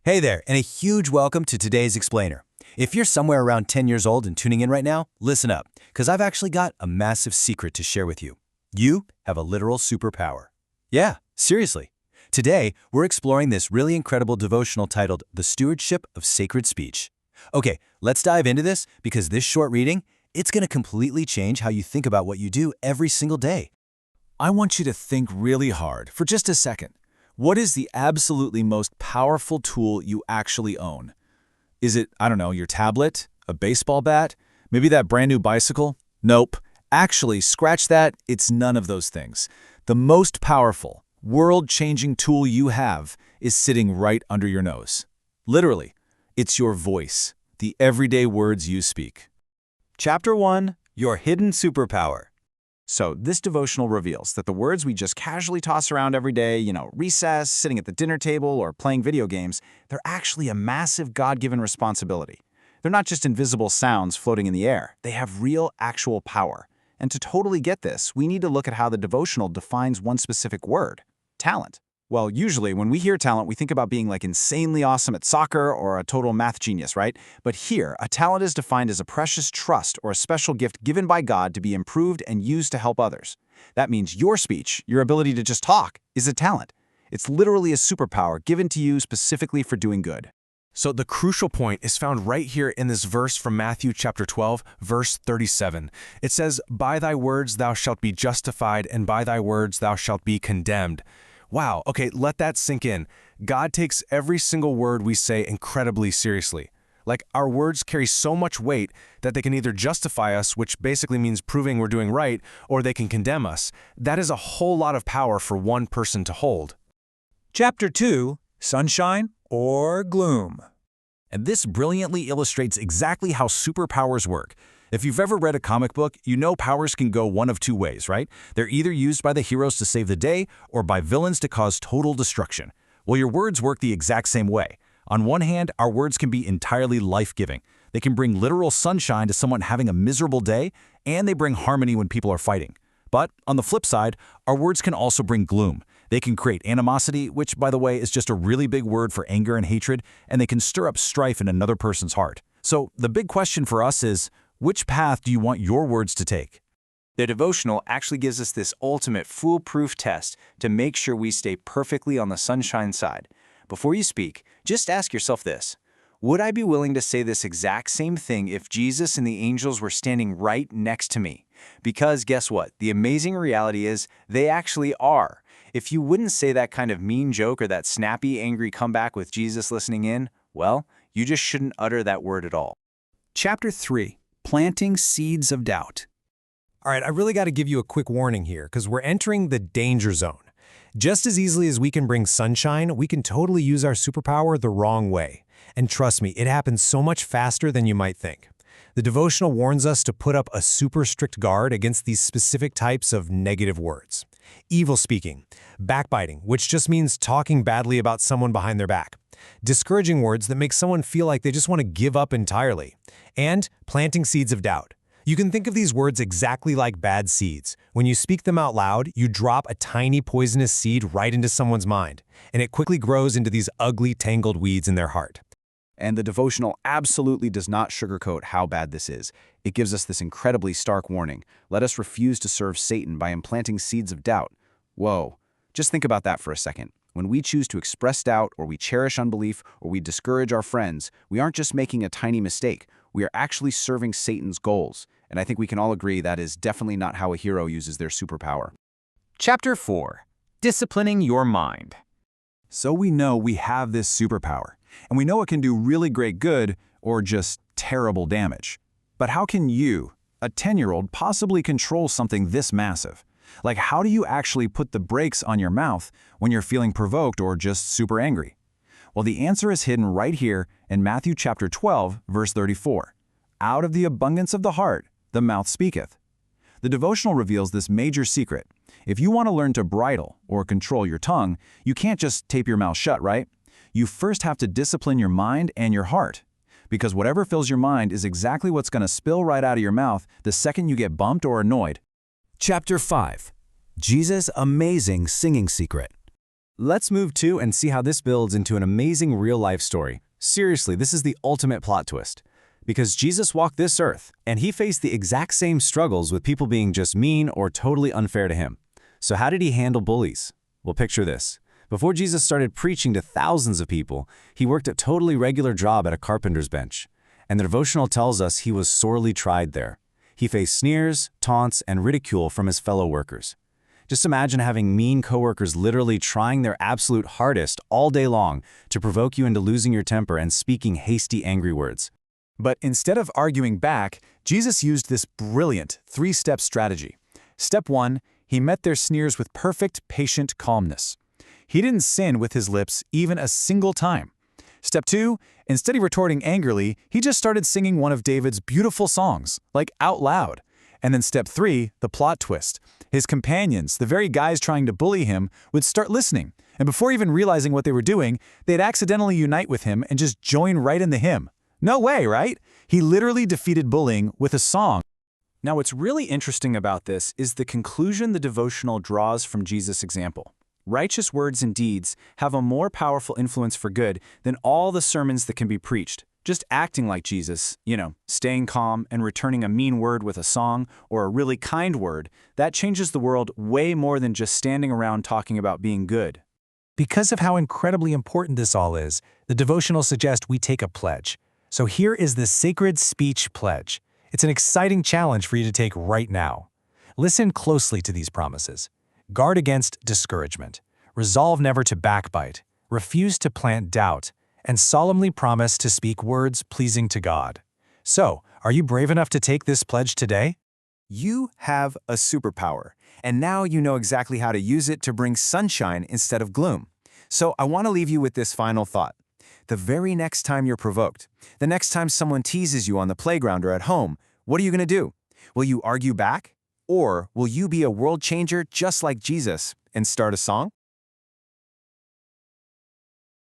Hey there, and a huge welcome to today's explainer. If you're somewhere around 10 years old and tuning in right now, listen up, because I've actually got a massive secret to share with you. You have a literal superpower. Yeah, seriously. Today, we're exploring this really incredible devotional titled The Stewardship of Sacred Speech. Okay, let's dive into this because this short reading, it's going to completely change how you think about what you do every single day. I want you to think really hard for just a second. What is the absolutely most powerful tool you actually own? Is it, your tablet, a baseball bat, maybe that brand new bicycle? Nope. Actually, scratch that, it's none of those things. The most powerful, world-changing tool you have is sitting right under your nose. Literally, it's your voice, the everyday words you speak. Chapter 1, Your Hidden Superpower. So this devotional reveals that the words we just casually toss around every day, recess, sitting at the dinner table, or playing video games, they're actually a massive God-given responsibility. They're not just invisible sounds floating in the air. They have real, actual power. And to totally get this, we need to look at how the devotional defines one specific word: talent. Well, usually when we hear talent, we think about being like insanely awesome at soccer or a total math genius, right? But here, a talent is defined as a precious trust or a special gift given by God to be improved and used to help others. That means your speech, your ability to just talk, is a talent. It's literally a superpower given to you specifically for doing good. So the crucial point is found right here in this verse from Matthew chapter 12, verse 37. It says, "By thy words thou shalt be justified, and by thy words thou shalt be condemned." Wow, okay, let that sink in. God takes every single word we say incredibly seriously. Like, our words carry so much weight that they can either justify us, which basically means proving we're doing right, or they can condemn us. That is a whole lot of power for one person to hold. Chapter 2, Sunshine or Gloom. And this brilliantly illustrates exactly how superpowers work. If you've ever read a comic book, you know powers can go one of two ways, right? They're either used by the heroes to save the day or by villains to cause total destruction. Well, your words work the exact same way. On one hand, our words can be entirely life-giving. They can bring literal sunshine to someone having a miserable day, and they bring harmony when people are fighting. But on the flip side, our words can also bring gloom. They can create animosity, which, by the way, is just a really big word for anger and hatred, and they can stir up strife in another person's heart. So the big question for us is, which path do you want your words to take? The devotional actually gives us this ultimate foolproof test to make sure we stay perfectly on the sunshine side. Before you speak, just ask yourself this: would I be willing to say this exact same thing if Jesus and the angels were standing right next to me? Because guess what? The amazing reality is they actually are. If you wouldn't say that kind of mean joke or that snappy, angry comeback with Jesus listening in, well, you just shouldn't utter that word at all. Chapter 3, Planting Seeds of Doubt. All right, I really got to give you a quick warning here because we're entering the danger zone. Just as easily as we can bring sunshine, we can totally use our superpower the wrong way. And trust me, it happens so much faster than you might think. The devotional warns us to put up a super strict guard against these specific types of negative words. Evil speaking, backbiting, which just means talking badly about someone behind their back. Discouraging words that make someone feel like they just want to give up entirely. And planting seeds of doubt. You can think of these words exactly like bad seeds. When you speak them out loud, you drop a tiny poisonous seed right into someone's mind, and it quickly grows into these ugly, tangled weeds in their heart. And the devotional absolutely does not sugarcoat how bad this is. It gives us this incredibly stark warning. Let us refuse to serve Satan by implanting seeds of doubt. Whoa, just think about that for a second. When we choose to express doubt, or we cherish unbelief, or we discourage our friends, we aren't just making a tiny mistake. We are actually serving Satan's goals. And I think we can all agree that is definitely not how a hero uses their superpower. Chapter 4, Disciplining Your Mind. So we know we have this superpower, and we know it can do really great good or just terrible damage. But how can you, a 10-year-old, possibly control something this massive? Like, how do you actually put the brakes on your mouth when you're feeling provoked or just super angry? Well, the answer is hidden right here in Matthew chapter 12, verse 34. Out of the abundance of the heart, the mouth speaketh. The devotional reveals this major secret. If you want to learn to bridle or control your tongue, you can't just tape your mouth shut, right? You first have to discipline your mind and your heart. Because whatever fills your mind is exactly what's going to spill right out of your mouth the second you get bumped or annoyed. Chapter 5, Jesus' Amazing Singing Secret. Let's move to and see how this builds into an amazing real-life story. Seriously, this is the ultimate plot twist. Because Jesus walked this earth, and he faced the exact same struggles with people being just mean or totally unfair to him. So how did he handle bullies? Well, picture this. Before Jesus started preaching to thousands of people, he worked a totally regular job at a carpenter's bench. And the devotional tells us he was sorely tried there. He faced sneers, taunts, and ridicule from his fellow workers. Just imagine having mean coworkers literally trying their absolute hardest all day long to provoke you into losing your temper and speaking hasty, angry words. But instead of arguing back, Jesus used this brilliant three-step strategy. Step 1, he met their sneers with perfect, patient calmness. He didn't sin with his lips even a single time. Step 2, instead of retorting angrily, he just started singing one of David's beautiful songs, like out loud. And then step 3, the plot twist. His companions, the very guys trying to bully him, would start listening. And before even realizing what they were doing, they'd accidentally unite with him and just join right in the hymn. No way, right? He literally defeated bullying with a song. Now, what's really interesting about this is the conclusion the devotional draws from Jesus' example. Righteous words and deeds have a more powerful influence for good than all the sermons that can be preached. Just acting like Jesus, staying calm and returning a mean word with a song or a really kind word, that changes the world way more than just standing around talking about being good. Because of how incredibly important this all is, the devotional suggests we take a pledge. So here is the Sacred Speech Pledge. It's an exciting challenge for you to take right now. Listen closely to these promises. Guard against discouragement. Resolve never to backbite. Refuse to plant doubt. And solemnly promise to speak words pleasing to God. So, are you brave enough to take this pledge today? You have a superpower, and now you know exactly how to use it to bring sunshine instead of gloom. So I want to leave you with this final thought. The very next time you're provoked, the next time someone teases you on the playground or at home, what are you going to do? Will you argue back? Or will you be a world changer just like Jesus and start a song?